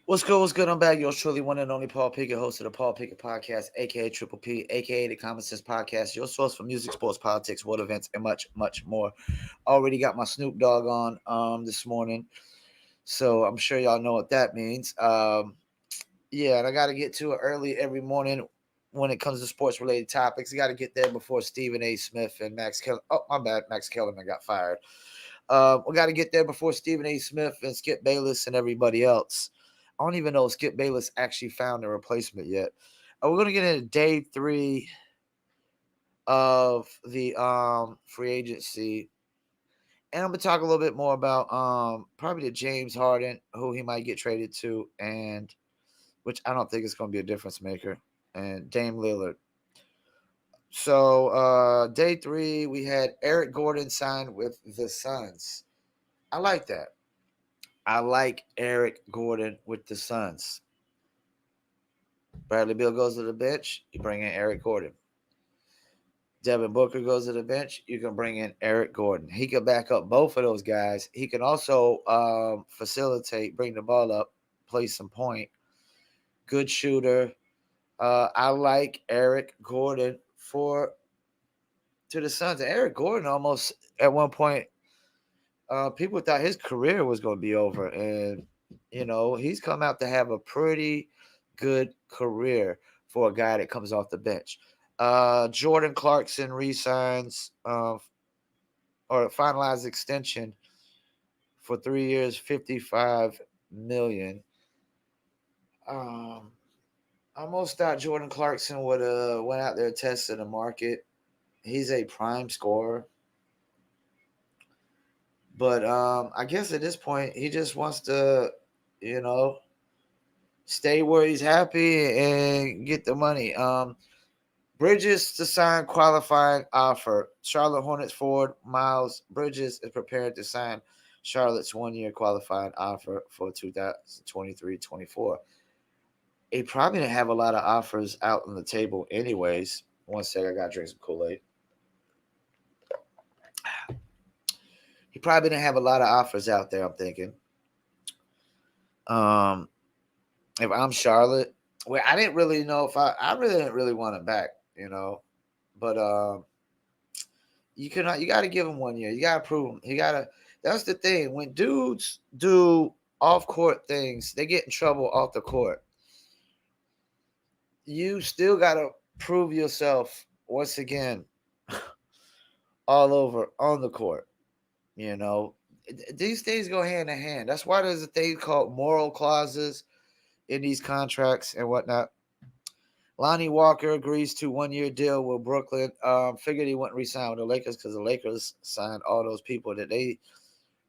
What's good? What's good? I'm back. Yours truly, one and only Paul Pickett, host of the Paul Pickett Podcast, aka Triple P, aka the Common Sense Podcast, your source for music, sports, politics, world events, and much, much more. Already got my Snoop Dogg on this morning, so I'm sure y'all know what that means. Yeah, and I got to get to it early every morning when it comes to sports related topics. I got to get there before Stephen A. Smith and Max Kellerman. Oh, my bad, Max Kellerman got fired. We got to get there before Stephen A. Smith and Skip Bayless and everybody else. I don't even know if Skip Bayless actually found a replacement yet. We're gonna get into day three of the free agency, and I'm gonna talk a little bit more about probably the James Harden, who he might get traded to, and which I don't think is gonna be a difference maker, and Dame Lillard. So day three, we had Eric Gordon signed with the Suns. I like that. I like Eric Gordon with the Suns. Bradley Beal goes to the bench, you bring in Eric Gordon. Devin Booker goes to the bench, you can bring in Eric Gordon. He can back up both of those guys. He can also facilitate, bring the ball up, play some point. Good shooter. I like Eric Gordon for to the Suns. Eric Gordon almost at one point, people thought his career was going to be over, and he's come out to have a pretty good career for a guy that comes off the bench. Jordan Clarkson resigns or finalized extension for 3 years, 55 million. Um, I almost thought Jordan Clarkson would have went out there tested the market. He's a prime scorer, but I guess at this point he just wants to, you know, stay where he's happy and get the money. Bridges to sign qualifying offer. Charlotte Hornets forward Miles Bridges is prepared to sign Charlotte's 1 year qualifying offer for 2023-24. He probably didn't have a lot of offers out on the table anyways. One sec, I gotta drink some Kool-Aid. He probably didn't have a lot of offers out there, I'm thinking. Um, if I'm Charlotte, well, I didn't really know if I really didn't really want him back, But you got to give him 1 year. You got to prove him. You got to. That's the thing. When dudes do off court things, they get in trouble off the court. You still got to prove yourself once again, all over on the court. You know, these things go hand in hand. That's why there's a thing called moral clauses in these contracts and whatnot. Lonnie Walker agrees to 1 year deal with Brooklyn. Figured he wouldn't resign with the Lakers because the Lakers signed all those people that they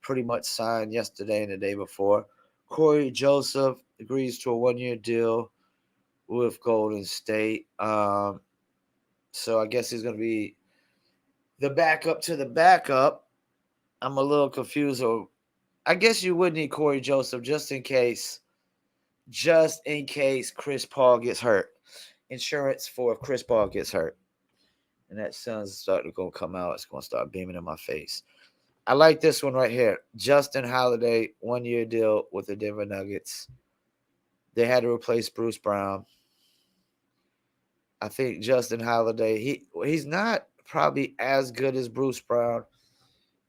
pretty much signed yesterday and the day before. Corey Joseph agrees to a 1 year deal with Golden State. So I guess he's going to be the backup to the backup. I'm a little confused. Or I guess you would need Corey Joseph just in case Chris Paul gets hurt. Insurance for if Chris Paul gets hurt. And that sun's starting to go come out. It's going to start beaming in my face. I like this one right here. Justin Holiday, 1 year deal with the Denver Nuggets. They had to replace Bruce Brown. I think Justin Holiday, he's not probably as good as Bruce Brown,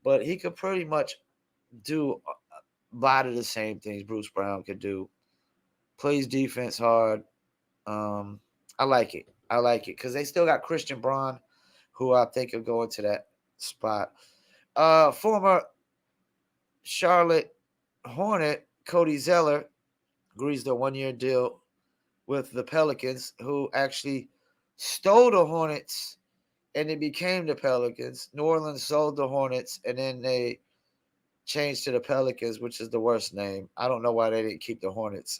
but he could pretty much do a lot of the same things Bruce Brown could do. Plays defense hard. Um, I like it. I like it because they still got Christian Braun, who I think will go into that spot. Former Charlotte Hornet Cody Zeller agrees to a 1 year deal with the Pelicans, who actually stole the Hornets and they became the Pelicans. New Orleans sold the Hornets and then they changed to the Pelicans, which is the worst name. I don't know why they didn't keep the Hornets.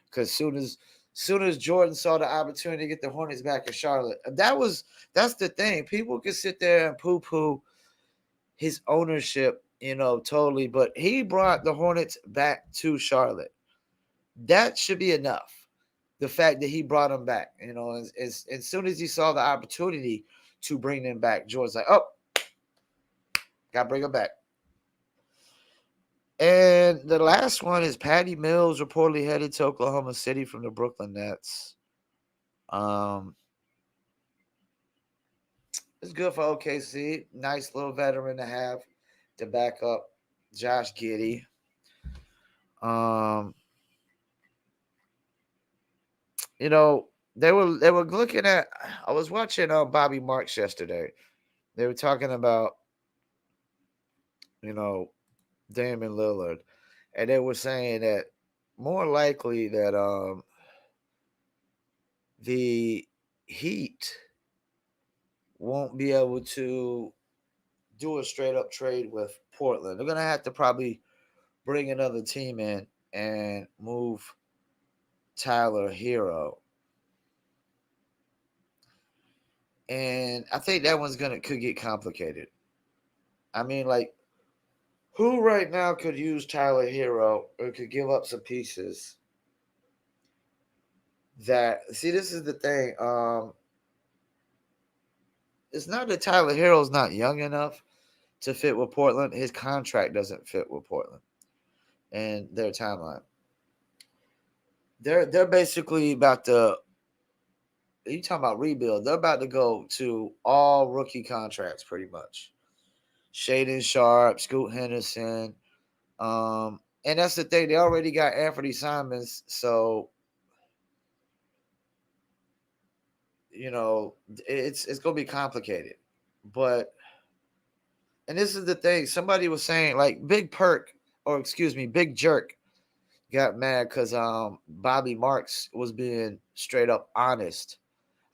Because soon as Jordan saw the opportunity to get the Hornets back in Charlotte, that's the thing. People can sit there and poo poo his ownership, totally, but he brought the Hornets back to Charlotte. That should be enough. The fact that he brought them back, as soon as he saw the opportunity to bring them back, Jordan's like, oh, gotta bring them back. And the last one is Patty Mills reportedly headed to Oklahoma City from the Brooklyn Nets. Um, it's good for OKC. Nice little veteran to have to back up Josh Giddey. Um, you know, they were looking at. I was watching Bobby Marks yesterday. They were talking about you know Damian Lillard, and they were saying that more likely that the Heat won't be able to do a straight up trade with Portland. They're gonna have to probably bring another team in and move Tyler Hero. And I think that one's gonna could get complicated. I mean, like, who right now could use Tyler Hero or could give up some pieces that see this is the thing. It's not that Tyler Hero's not young enough to fit with Portland. His contract doesn't fit with Portland and their timeline. They're basically about to you talking about rebuild. They're about to go to all rookie contracts pretty much. Shaden Sharp, Scoot Henderson. And that's the thing. They already got Anthony Simons, so it's gonna be complicated. But and this is the thing. Somebody was saying like Big Perk, or excuse me, Big Jerk got mad because Bobby Marks was being straight up honest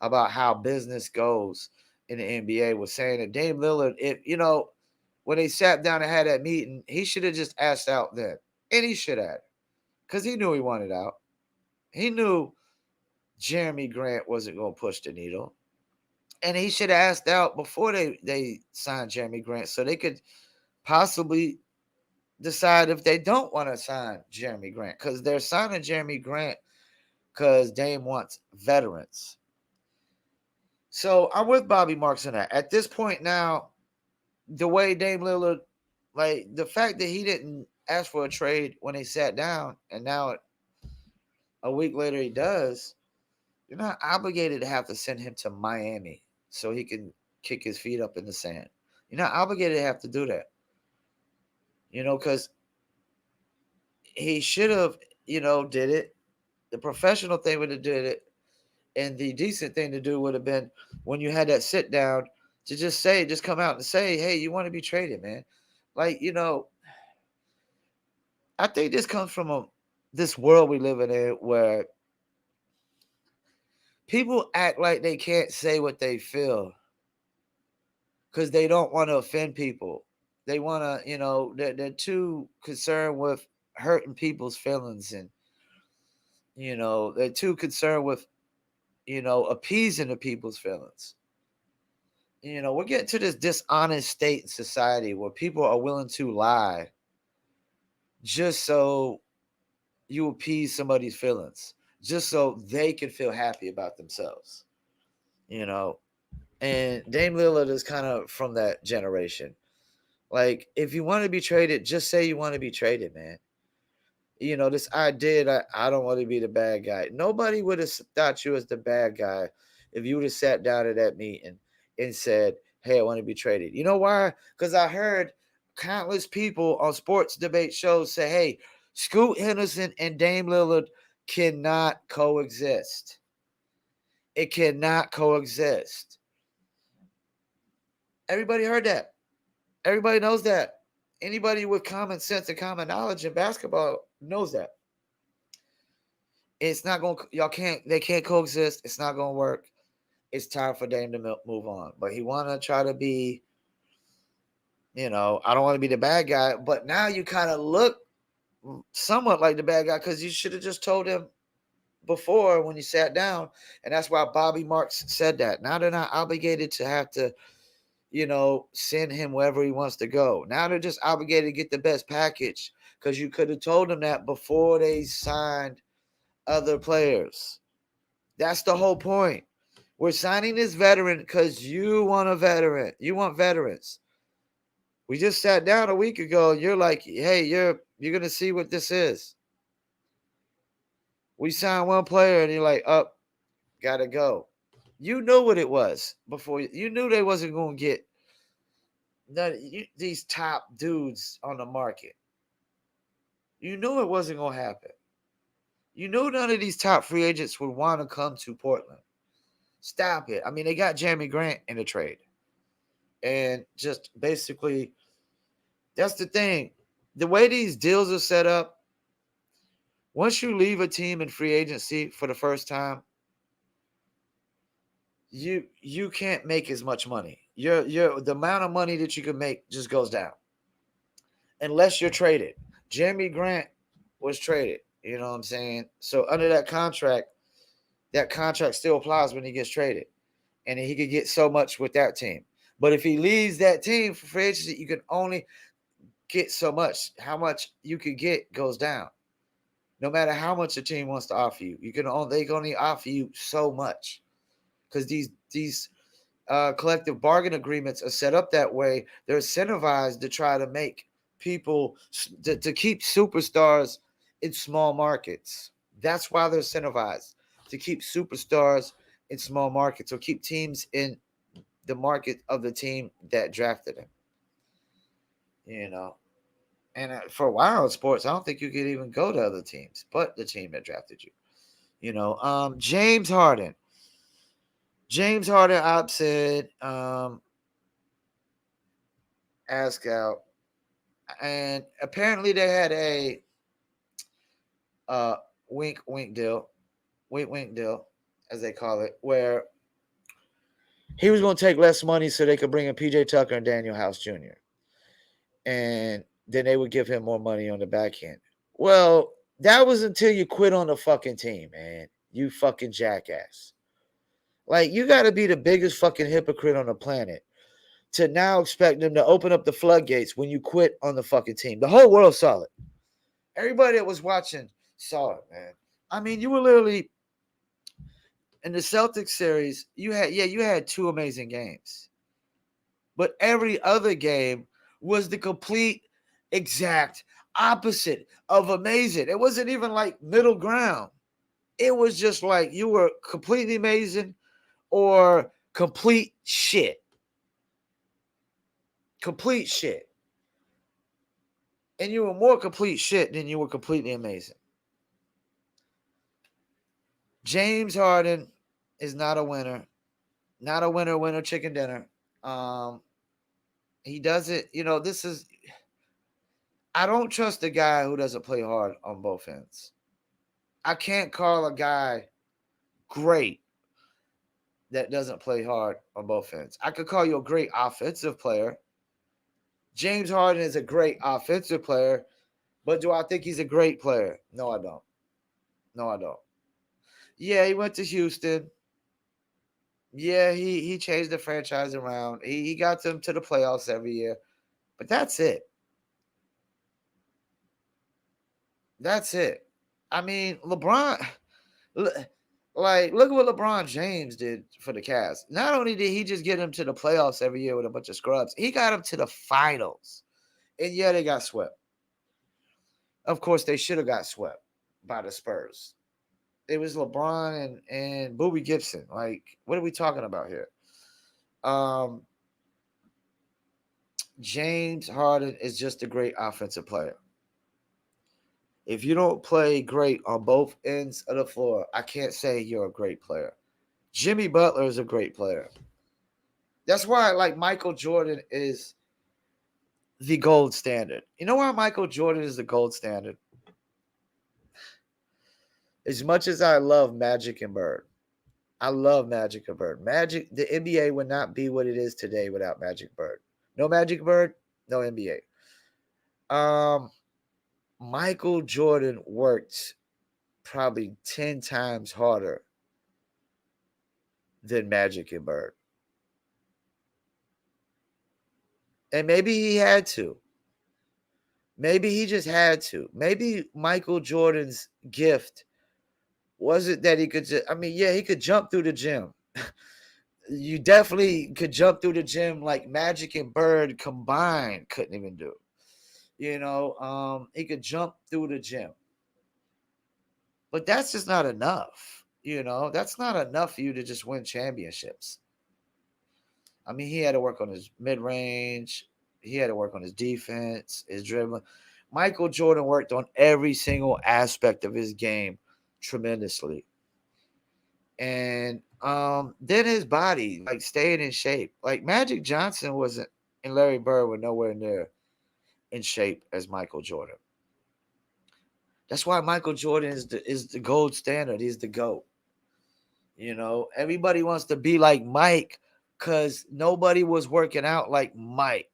about how business goes in the NBA. Was saying that Dame Lillard, if when they sat down and had that meeting, he should have just asked out then, and he should have, because he knew he wanted out. He knew Jeremy Grant wasn't going to push the needle, and he should have asked out before they signed Jeremy Grant, so they could possibly decide if they don't want to sign Jeremy Grant, because they're signing Jeremy Grant because Dame wants veterans. So I'm with Bobby Marks on that. At this point now, the way Dame Lillard, like the fact that he didn't ask for a trade when they sat down, and now a week later he does, you're not obligated to have to send him to Miami so he can kick his feet up in the sand. You're not obligated to have to do that, because he should have, did it. The professional thing would have did it, and the decent thing to do would have been when you had that sit down to just come out and say, hey, you want to be traded, man. Like, I think this comes from this world we live in where people act like they can't say what they feel because they don't want to offend people. They want to, they're too concerned with hurting people's feelings, and they're too concerned with appeasing the people's feelings. We're getting to this dishonest state in society where people are willing to lie just so you appease somebody's feelings, just so they can feel happy about themselves. You know, and Dame Lillard is kind of from that generation. Like, if you want to be traded, just say you want to be traded, man. This idea that I don't want to be the bad guy. Nobody would have thought you was the bad guy if you would have sat down at that meeting and said, hey, I want to be traded. You know why? Because I heard countless people on sports debate shows say, hey, Scoot Henderson and Dame Lillard cannot coexist. It cannot coexist. Everybody heard that. Everybody knows that. Anybody with common sense and common knowledge in basketball knows that. It's not going to, they can't coexist. It's not going to work. It's time for Dame to move on. But he want to try to be, I don't want to be the bad guy. But now you kind of look somewhat like the bad guy because you should have just told him before when you sat down. And that's why Bobby Marks said that. Now they're not obligated to have to, send him wherever he wants to go. Now they're just obligated to get the best package because you could have told them that before they signed other players. That's the whole point. We're signing this veteran because you want a veteran. You want veterans. We just sat down a week ago and you're like, hey, you're gonna see what this is. We signed one player and you're like, up, gotta go. You knew what it was before. You knew they wasn't gonna get these top dudes on the market. You knew it wasn't gonna happen. You knew none of these top free agents would want to come to Portland. Stop it. I mean, they got Jeremy Grant in the trade. And just basically, that's the thing. The way these deals are set up, once you leave a team in free agency for the first time, you can't make as much money. The amount of money that you can make just goes down. Unless you're traded. Jeremy Grant was traded. You know what I'm saying? So under that contract still applies when he gets traded. And he could get so much with that team. But if he leaves that team for free agency, you can only get so much. How much you could get goes down. No matter how much a team wants to offer you, they can only offer you so much. Because these collective bargain agreements are set up that way. They're incentivized to try to make people to keep superstars in small markets. That's why they're incentivized to keep superstars in small markets or keep teams in the market of the team that drafted him. You know, and for a while in sports, I don't think you could even go to other teams but the team that drafted you. You know, James Harden. James Harden opted ask out, and apparently they had a uh, wink wink deal, as they call it, where he was going to take less money so they could bring in PJ Tucker and Daniel House Jr. And then they would give him more money on the back end. Well, that was until you quit on the fucking team, man. You fucking jackass. Like, you got to be the biggest fucking hypocrite on the planet to now expect them to open up the floodgates when you quit on the fucking team. The whole world saw it. Everybody that was watching saw it, man. I mean, you were literally in the Celtics series. You had two amazing games, but every other game was the complete exact opposite of amazing. It wasn't even like middle ground. It was just like you were completely amazing or complete shit. Complete shit. And you were more complete shit than you were completely amazing. James Harden is not a winner. Not a winner chicken dinner. He does it, this is I don't trust a guy who doesn't play hard on both ends. I can't call a guy great that doesn't play hard on both ends. I could call you a great offensive player. James Harden is a great offensive player, but do I think he's a great player? No, I don't. No, I don't. Yeah, he went to Houston. Yeah, he changed the franchise around. He got them to the playoffs every year. But that's it. That's it. I mean, LeBron, look at what LeBron James did for the Cavs. Not only did he just get them to the playoffs every year with a bunch of scrubs, he got them to the finals. And yeah, they got swept. Of course, they should have got swept by the Spurs. It was LeBron and Boobie Gibson. Like, what are we talking about here? James Harden is just a great offensive player. If you don't play great on both ends of the floor, I can't say you're a great player. Jimmy Butler is a great player. That's why, like, Michael Jordan is the gold standard. You know why Michael Jordan is the gold standard? As much as I love Magic and Bird, I love Magic and Bird. The NBA would not be what it is today without Magic Bird. No Magic Bird, no NBA. Michael Jordan worked probably 10 times harder than Magic and Bird. And maybe he had to. Maybe he just had to. Maybe Michael Jordan's gift wasn't that he could just, he could jump through the gym. You definitely could jump through the gym like Magic and Bird combined couldn't even do. He could jump through the gym. But that's just not enough. That's not enough for you to just win championships. I mean, he had to work on his mid range. He had to work on his defense, his dribbling. Michael Jordan worked on every single aspect of his game tremendously. And then his body, like staying in shape. Like Magic Johnson wasn't, and Larry Bird were nowhere near in shape as Michael Jordan. That's why Michael Jordan is the gold standard. He's the GOAT. Everybody wants to be like Mike because nobody was working out like Mike.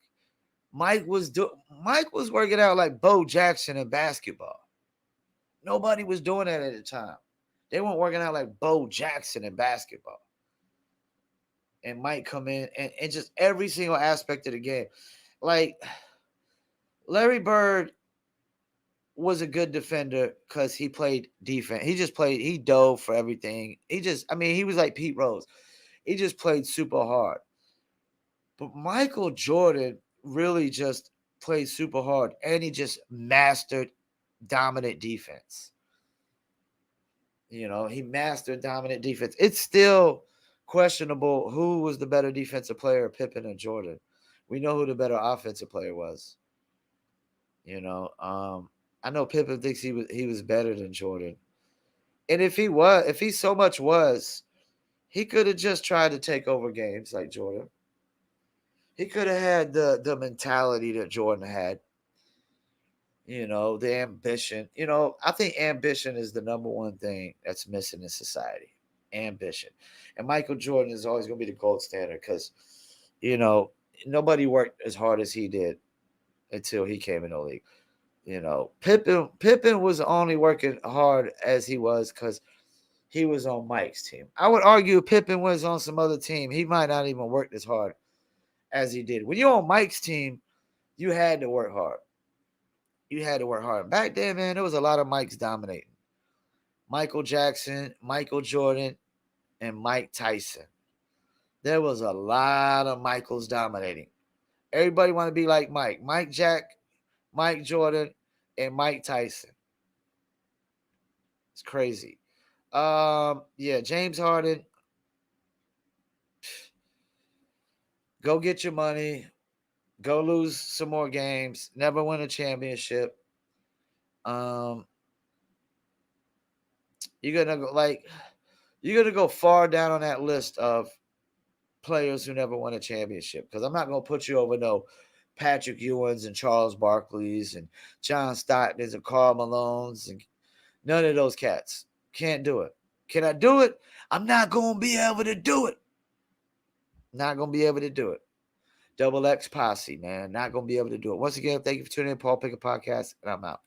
Mike was working out like Bo Jackson in basketball. Nobody was doing that at the time. They weren't working out like Bo Jackson in basketball. And Mike come in and just every single aspect of the game. Like Larry Bird was a good defender because he played defense. He dove for everything. He was like Pete Rose. He just played super hard. But Michael Jordan really just played super hard and he just mastered dominant defense. He mastered dominant defense. It's still questionable who was the better defensive player, Pippen or Jordan. We know who the better offensive player was. I know Pippen thinks he was better than Jordan. And if he so much was, he could have just tried to take over games like Jordan. He could have had the mentality that Jordan had. The ambition. I think ambition is the number one thing that's missing in society. Ambition. And Michael Jordan is always going to be the gold standard because, nobody worked as hard as he did until he came in the league. Pippen was only working hard as he was because he was on Mike's team. I would argue if Pippen was on some other team, he might not even work as hard as he did. When you're on Mike's team, you had to work hard. You had to work hard. Back then, man, there was a lot of Mikes dominating. Michael Jackson, Michael Jordan, and Mike Tyson. There was a lot of Michaels dominating. Everybody want to be like Mike. Mike Jordan, and Mike Tyson. It's crazy. Yeah, James Harden. Go get your money. Go lose some more games. Never win a championship. You're gonna go far down on that list of players who never won a championship because I'm not gonna put you over no Patrick Ewings and Charles Barkley's and John Stockton's and Karl Malone's and none of those cats. Can't do it. Can I do it? I'm not gonna be able to do it. Not gonna be able to do it. Double X Posse, man. Not gonna be able to do it. Once again, thank you for tuning in, Paul Pickett Podcast, and I'm out.